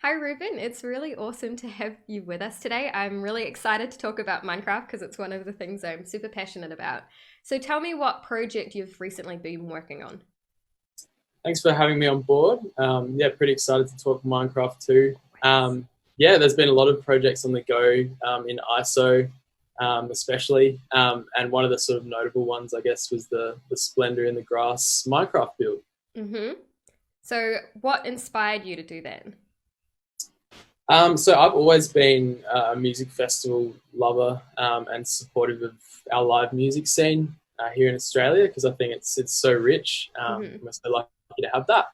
Hi, Reuben. It's really awesome to have you with us today. I'm really excited to talk about Minecraft because it's one of the things I'm super passionate about. So tell me what project you've recently been working on. Thanks for having me on board. Yeah, pretty excited to talk Minecraft too. Yeah, there's been a lot of projects on the go in ISO, especially, and one of the sort of notable ones, I guess, was the Splendour in the Grass Minecraft build. Mm-hmm. So what inspired you to do that? So I've always been a music festival lover and supportive of our live music scene here in Australia because I think it's so rich. Mm-hmm. We're so lucky to have that.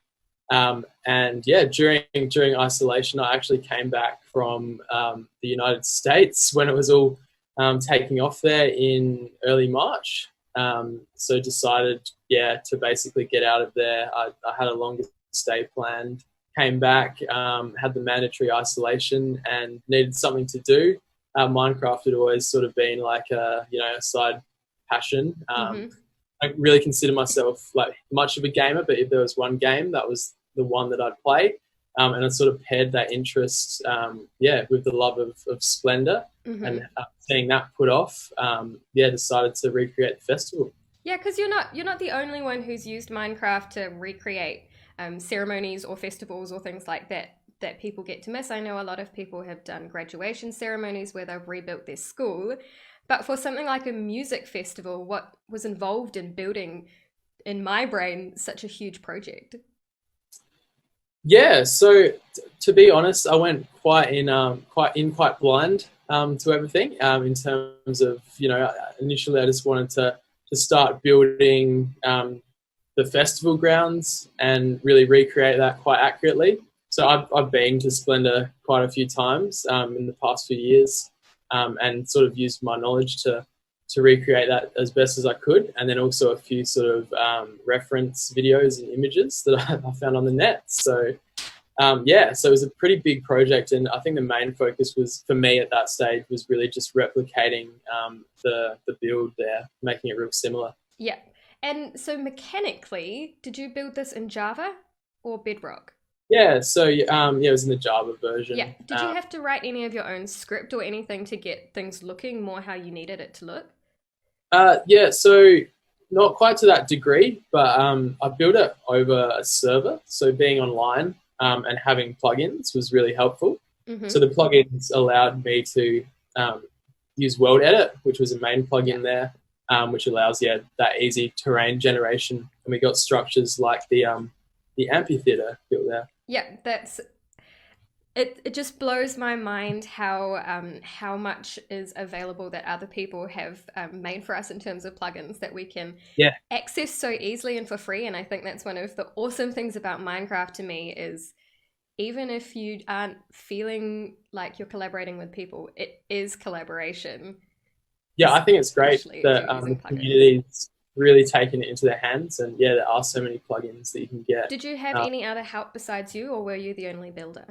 And yeah, during isolation, I actually came back from the United States when it was all taking off there in early March. So decided, yeah, to basically get out of there. I had a longer stay planned. Came back, had the mandatory isolation, and needed something to do. Minecraft had always sort of been like a side passion. Mm-hmm. I don't really consider myself like much of a gamer, but if there was one game, that was the one that I'd play. And I sort of paired that interest, yeah, with the love of Splendour, Mm-hmm. and seeing that put off, yeah, decided to recreate the festival. Yeah, because you're not the only one who's used Minecraft to recreate ceremonies or festivals or things like that people get to miss. I know a lot of people have done graduation ceremonies where they've rebuilt their school, but for something like a music festival, what was involved in building, in my brain, such a huge project? Yeah, so to be honest, I went quite blind to everything in terms of initially I just wanted to start building the festival grounds and really recreate that quite accurately. So I've been to Splendor quite a few times in the past few years, and sort of used my knowledge to recreate that as best as I could, and then also a few sort of reference videos and images that I found on the net. So yeah, so it was a pretty big project, and I think the main focus was for me at that stage was really just replicating the build there, making it real similar. Yeah. And so mechanically, did you build this in Java or Bedrock? Yeah, so yeah, it was in the Java Yeah. version. Did you have to write any of your own script or anything to get things looking more how you needed it to look? Yeah, so not quite to that degree, but I built it over a server. So being online and having plugins was really helpful. So Mm-hmm. the plugins allowed me to um, use World Edit, which was a main Yeah. plugin there, which allows that easy terrain generation. And we got structures like the amphitheater built there. Yeah, that's it just blows my mind how much is available that other people have made for us in terms of plugins that we can Yeah, access so easily and for free. And I think that's one of the awesome things about Minecraft to me is even if you aren't feeling like you're collaborating with people, it is collaboration, yeah, I think it's great especially if that you're the using plugins. community's really taken it into their hands, and yeah, there are so many plugins that you can get. Did you have Um, any other help besides you, or were you the only builder?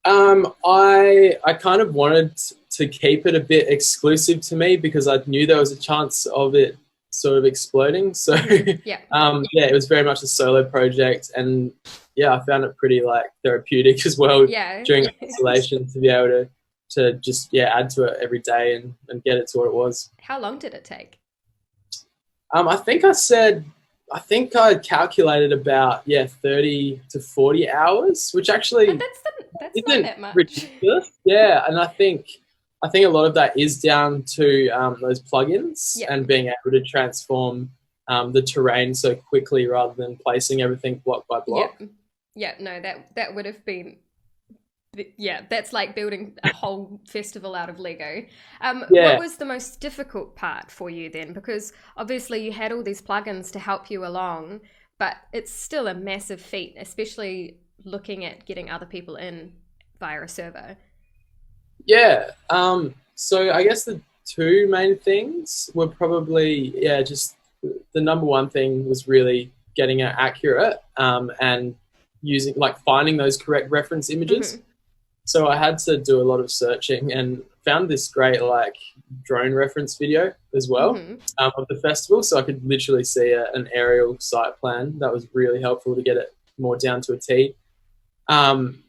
I kind of wanted to keep it a bit exclusive to me because I knew there was a chance of it sort of exploding. So Mm-hmm. Yeah. yeah, it was very much a solo project, and yeah, I found it pretty like therapeutic as well Yeah. during isolation to be able to just yeah add to it every day and get it to what it was. How long did it take? I think I calculated about 30 to 40 hours, which Oh, actually that's not isn't that much. ridiculous. Yeah, and I think a lot of that is down to those plugins Yeah. and being able to transform the terrain so quickly rather than placing everything block by Yeah. block. Yeah. No, that would have been yeah, that's like building a whole festival out of Lego. What Yeah, was the most difficult part for you then? Because obviously you had all these plugins to help you along, but it's still a massive feat, especially looking at getting other people in via a server. yeah. So I guess the two main things were probably just the number one thing was really getting it accurate and using like finding those correct reference images. Hmm. So I had to do a lot of searching and found this great like drone reference video as well Hmm. of the festival. So I could literally see an aerial site plan. That was really helpful to get it more down to a T.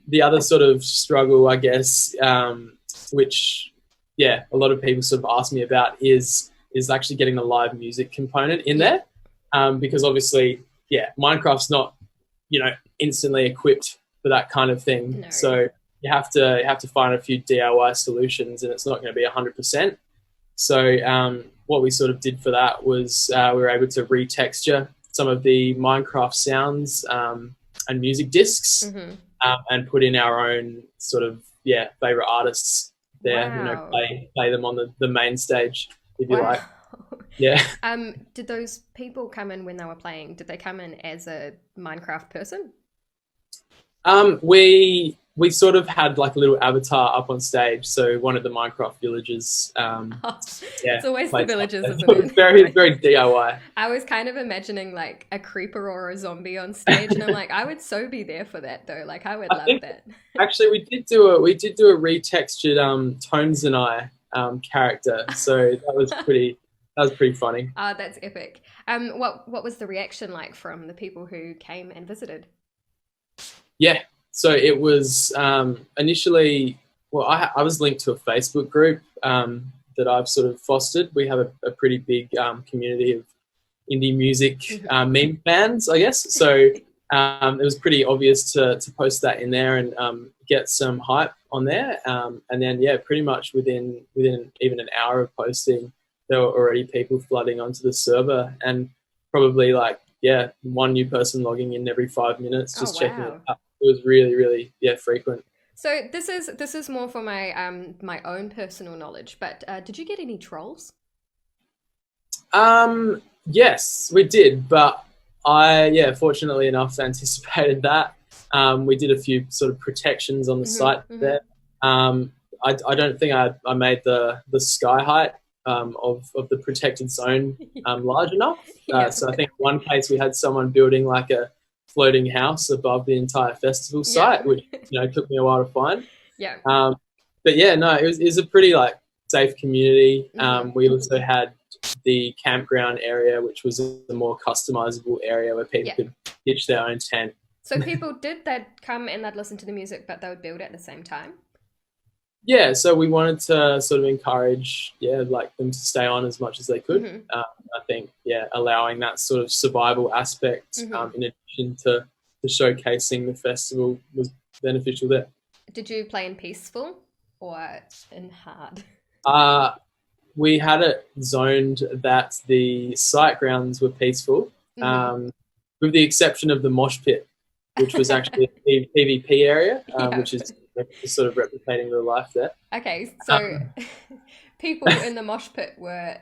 The other sort of struggle, I guess, which, yeah, a lot of people sort of ask me about is actually getting the live music component in there, because obviously, yeah, Minecraft's not, instantly equipped for that kind of thing. No. So you have to find a few DIY solutions, and it's not going to be 100%. So what we sort of did for that was we were able to retexture some of the Minecraft sounds and music discs, and put in our own sort of favorite artists there. Wow. Play them on the main stage if you like. Yeah. Did those people come in when they were playing? Did they come in as a Minecraft person? We sort of had like a little avatar up on stage. So one of the Minecraft villagers. It's always the villagers, isn't it? Very DIY. I was kind of imagining like a creeper or a zombie on stage, and I'm like, I would so be there for that though. Like I would love that. Actually, we did do a retextured Tones and I character. So that was pretty funny. Oh, that's epic. What was the reaction like from the people who came and visited? Yeah, so it was initially, well, I was linked to a Facebook group that I've sort of fostered. We have a pretty big community of indie music meme fans, I guess. So it was pretty obvious to post that in there and get some hype on there. And then, pretty much within even an hour of posting, there were already people flooding onto the server, and probably one new person logging in every 5 minutes, just checking it out. It was really, really, frequent. So this is more for my my own personal knowledge, but did you get any trolls? Yes, we did, but I, fortunately enough, anticipated that. We did a few sort of protections on the site there. I don't think I made the sky height of the protected zone large enough. So I think in one case we had someone building like a floating house above the entire festival site, which took me a while to find. Yeah. But it was a pretty safe community. We also had the campground area, which was a more customizable area where people could pitch their own tent. So people they'd come and they'd listen to the music, but they would build at the same time? Yeah, so we wanted to sort of encourage, them to stay on as much as they could. I think, allowing that sort of survival aspect in addition to showcasing the festival was beneficial there. Did you play in peaceful or in hard? We had it zoned that the site grounds were peaceful, with the exception of the mosh pit, which was actually a PvP area, which is sort of replicating real life there. Okay, so people in the mosh pit were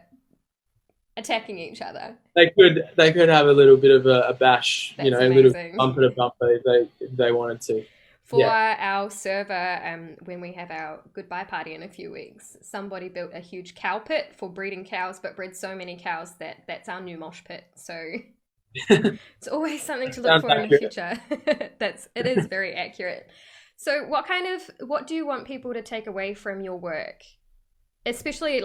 attacking each other. They could have a little bit of a bash, That's a little bumper to bumper if they wanted to. For our server, when we have our goodbye party in a few weeks, somebody built a huge cow pit for breeding cows, but bred so many cows that's our new mosh pit. So it's always something to look for in the future. It is very accurate. So what do you want people to take away from your work? Especially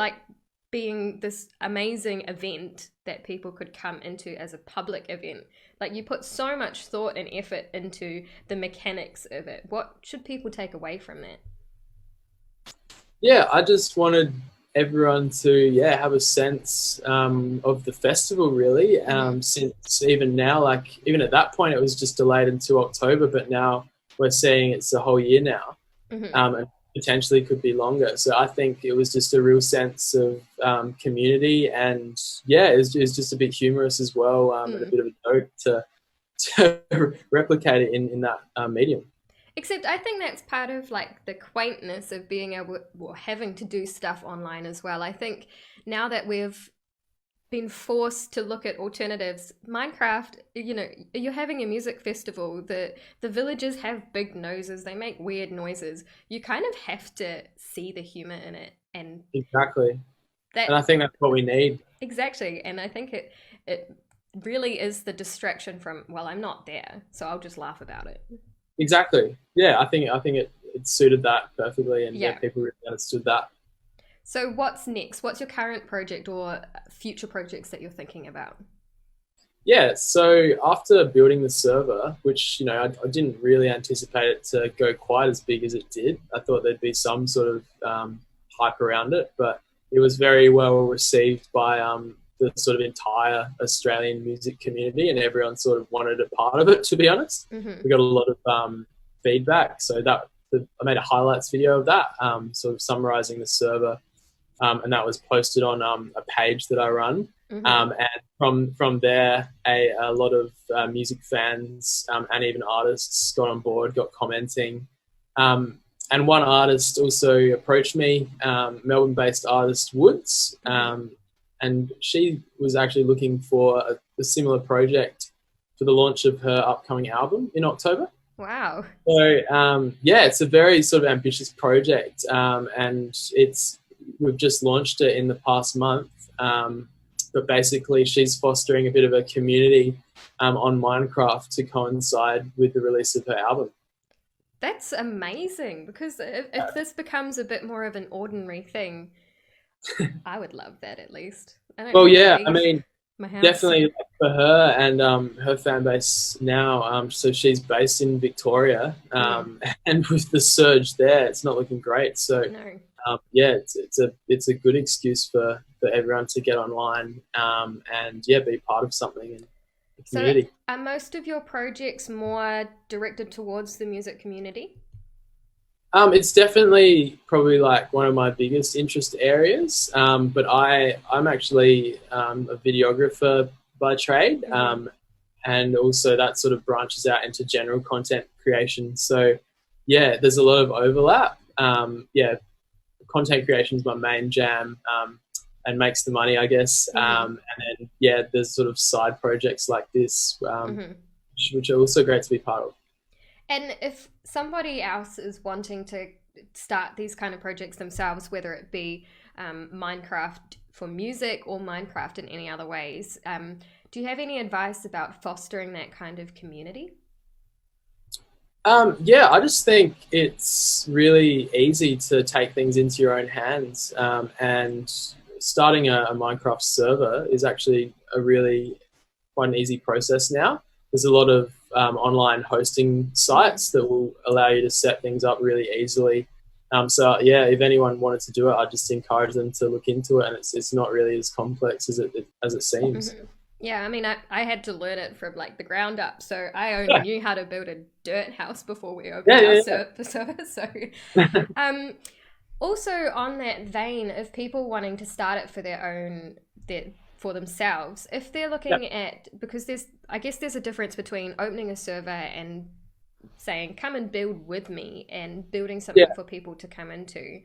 being this amazing event that people could come into as a public event. You put so much thought and effort into the mechanics of it. What should people take away from that? Yeah, I just wanted everyone to have a sense of the festival really. Since even now, even at that point it was just delayed until October, but now we're seeing it's a whole year now, and potentially could be longer. So I think it was just a real sense of community, and it was just a bit humorous as well, and a bit of a joke to replicate it in that medium. Except I think that's part of the quaintness of being having to do stuff online as well. I think now that we've been forced to look at alternatives, Minecraft, you're having a music festival, the villagers have big noses, they make weird noises. You kind of have to see the humor in it, and exactly, and I think that's what we need. Exactly, and I think it really is the distraction from, well, I'm not there, so I'll just laugh about it. Exactly. I think it suited that perfectly, and people really understood that. So what's next? What's your current project or future projects that you're thinking about? Yeah, so after building the server, which, you know, I didn't really anticipate it to go quite as big as it did. I thought there'd be some sort of hype around it, but it was very well received by the sort of entire Australian music community, and everyone sort of wanted a part of it, to be honest. We got a lot of feedback, so I made a highlights video of that, sort of summarising the server, and that was posted on a page that I run. And from there, a lot of music fans and even artists got on board, got commenting. And one artist also approached me, Melbourne-based artist Woods, and she was actually looking for a similar project for the launch of her upcoming album in October. Wow. So, yeah, it's a very sort of ambitious project, and we've just launched it in the past month. But basically, she's fostering a bit of a community on Minecraft to coincide with the release of her album. That's amazing, because if this becomes a bit more of an ordinary thing, I would love that at least. Well, yeah, I mean, definitely for her and her fan base now. So she's based in Victoria, and with the surge there, it's not looking great. So. No. Yeah, it's a good excuse for everyone to get online and be part of something in the community. So are most of your projects more directed towards the music community? It's definitely probably like one of my biggest interest areas. But I'm actually a videographer by trade, and also that sort of branches out into general content creation. So yeah, there's a lot of overlap. Content creation is my main jam, and makes the money, I guess. And then, there's sort of side projects like this, which are also great to be part of. And if somebody else is wanting to start these kind of projects themselves, whether it be Minecraft for music or Minecraft in any other ways, do you have any advice about fostering that kind of community? I just think it's really easy to take things into your own hands, and starting a Minecraft server is actually quite an easy process now. There's a lot of online hosting sites that will allow you to set things up really easily. If anyone wanted to do it, I'd just encourage them to look into it, and it's not really as complex as it seems. Yeah, I mean, I had to learn it from like the ground up, so I only knew how to build a dirt house before we opened our server. So, also on that vein of people wanting to start it for themselves, if they're looking at, because I guess there's a difference between opening a server and saying, come and build with me, and building something for people to come into.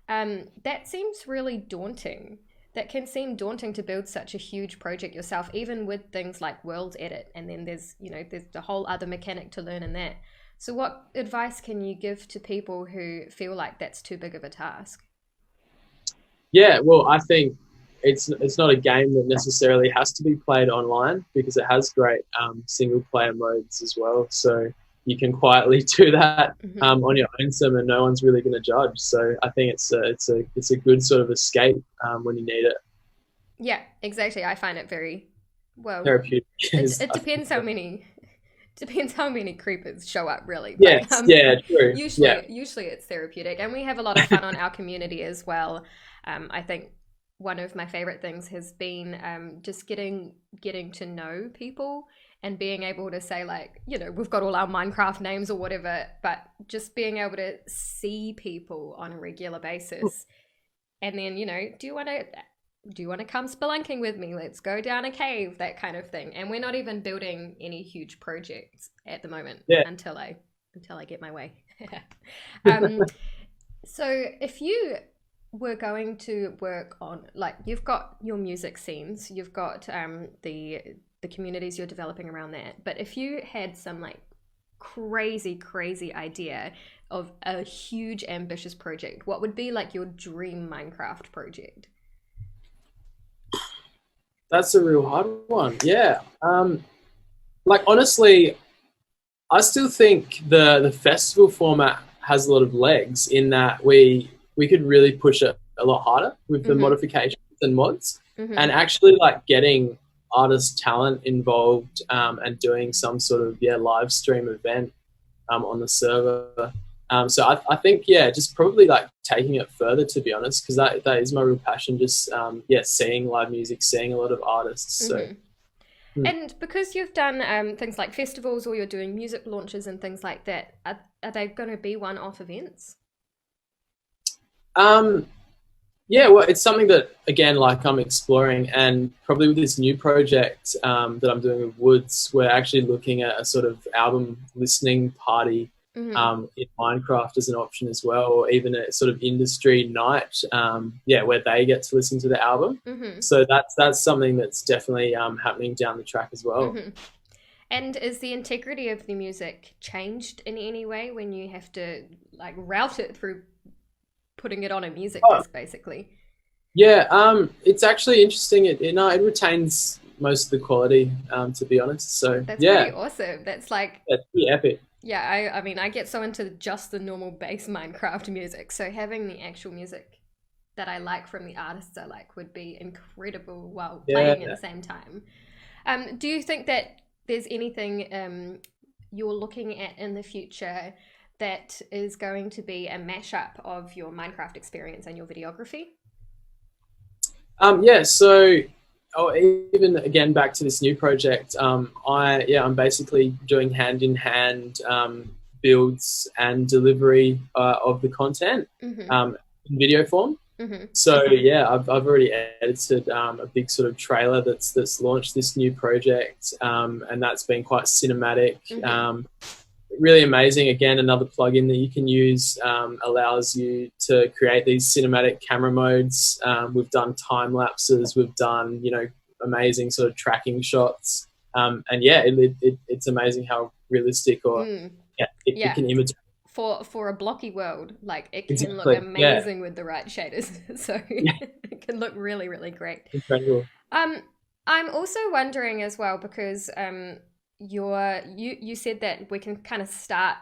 That seems really daunting. That can seem daunting to build such a huge project yourself, even with things like world edit, and then there's the whole other mechanic to learn in that. So what advice can you give to people who feel like that's too big of a task? Yeah, well, I think it's not a game that necessarily has to be played online, because it has great single player modes as well. So you can quietly do that on your own server, and no one's really going to judge. So I think it's a good sort of escape when you need it. Yeah, exactly. I find it very therapeutic. It depends how many creepers show up, really. Yes, true. Usually it's therapeutic, and we have a lot of fun on our community as well. I think one of my favorite things has been just getting to know people, and being able to say, like, we've got all our Minecraft names or whatever, but just being able to see people on a regular basis. And then, do you want to come spelunking with me? Let's go down a cave, that kind of thing. And we're not even building any huge projects at the moment until I get my way. So if you were going to work on, like, you've got your music scenes, you've got the communities you're developing around that, but if you had some like crazy idea of a huge ambitious project, what would be like your dream Minecraft project? That's a real hard one. Like, honestly, I still think the festival format has a lot of legs, in that we could really push it a lot harder with the modifications and mods, and actually like getting artist talent involved, and doing some sort of live stream event on the server. So I think just probably like taking it further, to be honest, because that is my real passion. Just seeing live music, seeing a lot of artists. So. And because you've done things like festivals, or you're doing music launches and things like that, are they going to be one-off events? Yeah, well, it's something that, again, like I'm exploring, and probably with this new project that I'm doing with Woods, we're actually looking at a sort of album listening party in Minecraft as an option as well, or even a sort of industry night, where they get to listen to the album. So that's something that's definitely happening down the track as well. And is the integrity of the music changed in any way when you have to like route it through putting it on a music disc, basically? Yeah, it's actually interesting. It retains most of the quality, to be honest. So that's pretty awesome. That's like pretty epic. Yeah, I mean, I get so into just the normal bass Minecraft music, so having the actual music that I like from the artists I like would be incredible while playing at the same time. Do you think that there's anything you're looking at in the future that is going to be a mashup of your Minecraft experience and your videography? Even again, back to this new project, I'm basically doing hand-in-hand builds and delivery of the content in video form. So I've already edited a big sort of trailer that's launched this new project, and that's been quite cinematic. Really amazing. Again, another plugin that you can use allows you to create these cinematic camera modes. We've done time lapses. We've done amazing sort of tracking shots. It's amazing how realistic it can imitate. For a blocky world, like it can look amazing with the right shaders. So it can look really, really great. Incredible. I'm also wondering as well, because you said that we can kind of start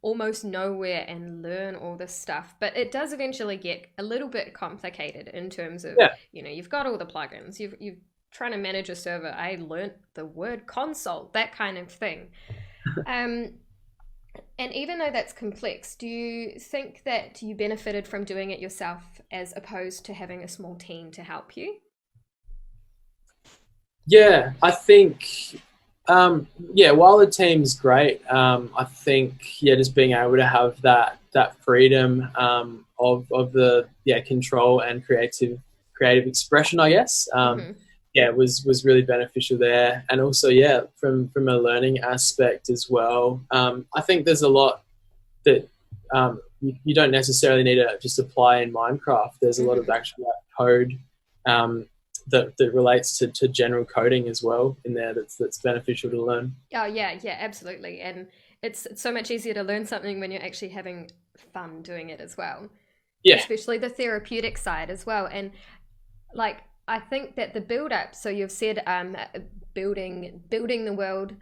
almost nowhere and learn all this stuff, but it does eventually get a little bit complicated in terms of you've got all the plugins, you've trying to manage a server. I learnt the word console, that kind of thing. And even though that's complex, do you think that you benefited from doing it yourself as opposed to having a small team to help you? Yeah, I think while the team's great, I think just being able to have that freedom of the control and creative expression, I guess, was really beneficial there. And also from a learning aspect as well, I think there's a lot that you don't necessarily need to just apply in Minecraft. There's a lot of actual code that relates to general coding as well in there that's beneficial to learn. Oh yeah, absolutely. And it's so much easier to learn something when you're actually having fun doing it as well. Yeah. Especially the therapeutic side as well. And like, I think that the build up, so you've said building the world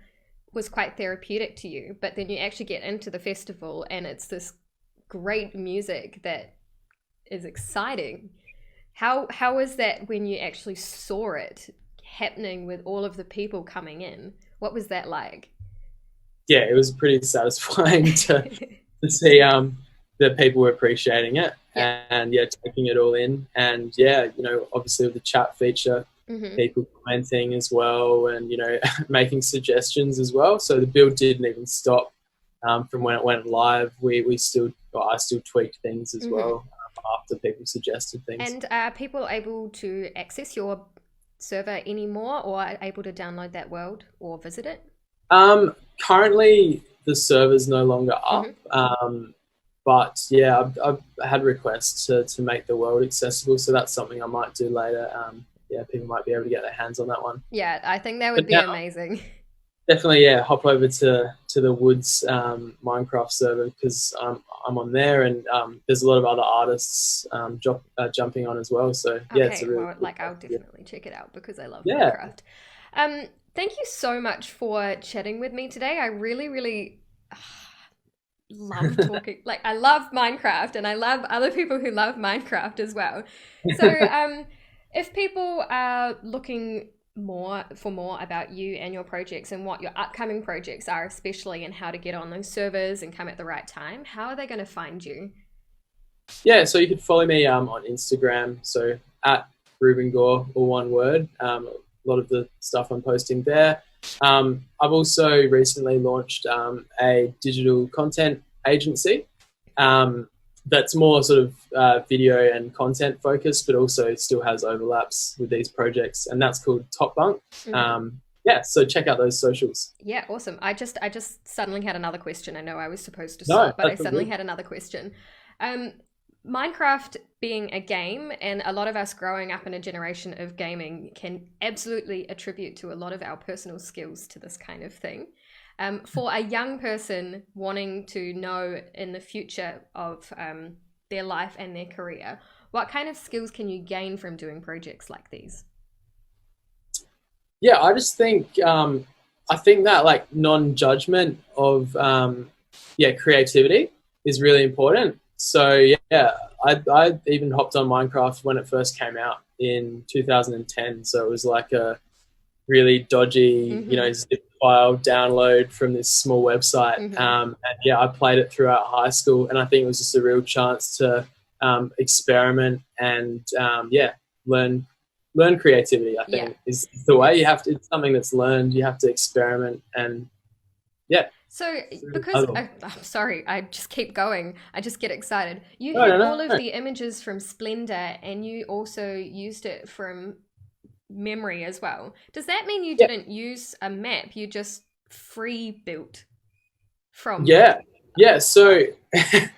was quite therapeutic to you, but then you actually get into the festival and it's this great music that is exciting. How is that when you actually saw it happening with all of the people coming in? What was that like? Yeah, it was pretty satisfying to see that people were appreciating it and taking it all in. And obviously with the chat feature, people commenting as well and making suggestions as well. So the build didn't even stop from when it went live. I still tweaked things as well after people suggested things. And are people able to access your server anymore, or are able to download that world or visit it? Currently the server's no longer up. But I've had requests to make the world accessible, so that's something I might do later. People might be able to get their hands on that one. Yeah, I think that would be amazing. Definitely, hop over to the Woods Minecraft server, because I'm on there, and there's a lot of other artists jumping on as well. So it's a really I'll definitely check it out because I love Minecraft. Thank you so much for chatting with me today. I really, really love talking. Like, I love Minecraft, and I love other people who love Minecraft as well. So if people are looking more about you and your projects and what your upcoming projects are, especially, and how to get on those servers and come at the right time, how are they going to find you? Yeah, so you can follow me on Instagram, so at Reuben Gore, all one word. A lot of the stuff I'm posting there. I've also recently launched a digital content agency that's more sort of video and content focused, but also still has overlaps with these projects, and that's called Topbunk. Yeah, so check out those socials. Yeah, awesome. I just suddenly had another question. I know I was supposed to No, stop, but I that's all suddenly good. had another question. Minecraft being a game, and a lot of us growing up in a generation of gaming can absolutely attribute to a lot of our personal skills to this kind of thing. For a young person wanting to know in the future of their life and their career, what kind of skills can you gain from doing projects like these? Yeah, I just think I think that like non-judgment of creativity is really important. So yeah, I even hopped on Minecraft when it first came out in 2010. So it was like a really dodgy, zip file download from this small website. And yeah, I played it throughout high school, and I think it was just a real chance to experiment and learn creativity. I think is the way you have to. It's something that's learned. You have to experiment, and yeah. So, because I'm sorry, I just keep going. I just get excited. You No, had no, all of no. the images from Splendour, and you also used it from memory as well. Does that mean you didn't use a map? You just free built from? Yeah. So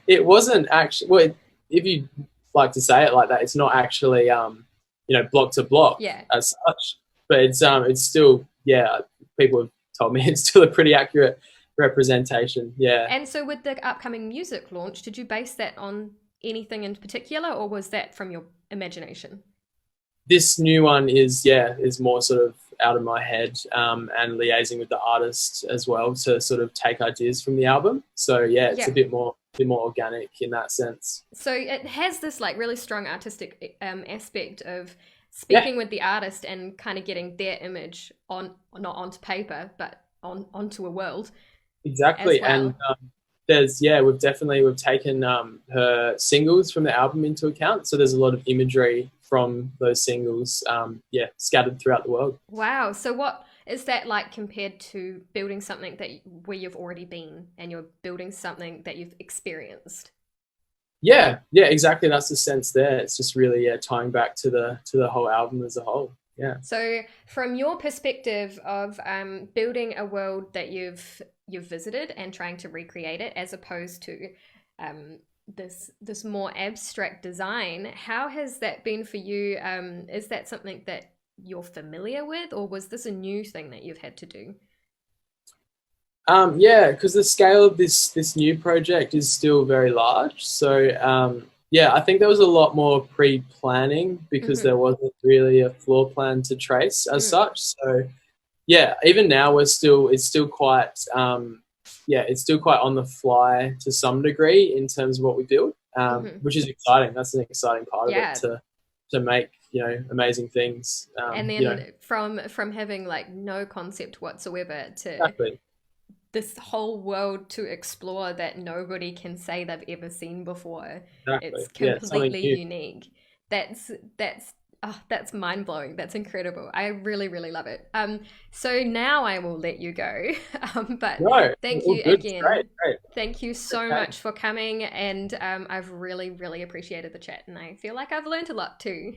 it wasn't actually. Well, if you like to say it like that, it's not actually block to block as such. But it's still people have told me it's still a pretty accurate representation. Yeah. And so with the upcoming music launch, did you base that on anything in particular, or was that from your imagination? This new one is more sort of out of my head and liaising with the artist as well to sort of take ideas from the album. So it's a bit more organic in that sense. So it has this like really strong artistic aspect of speaking with the artist and kind of getting their image not onto paper, but onto a world. Exactly. Well. And we've taken her singles from the album into account. So there's a lot of imagery from those singles, scattered throughout the world. Wow. So what is that like compared to building something where you've already been and you're building something that you've experienced? Yeah, exactly. That's the sense there. It's just really tying back to the whole album as a whole. Yeah. So from your perspective of building a world that you've visited and trying to recreate it, as opposed to this more abstract design, how has that been for you? Is that something that you're familiar with, or was this a new thing that you've had to do? Because the scale of this new project is still very large. So I think there was a lot more pre-planning because there wasn't really a floor plan to trace as such. So even now it's still quite it's still quite on the fly to some degree in terms of what we build, which is exciting. That's an exciting part of it to make amazing things. And then from having like no concept whatsoever to this whole world to explore that nobody can say they've ever seen before. It's completely unique. That's mind-blowing. That's incredible. I really, really love it. So now I will let you go. But thank you again. Great. Thank you so much for coming, and I've really, really appreciated the chat, and I feel like I've learned a lot too.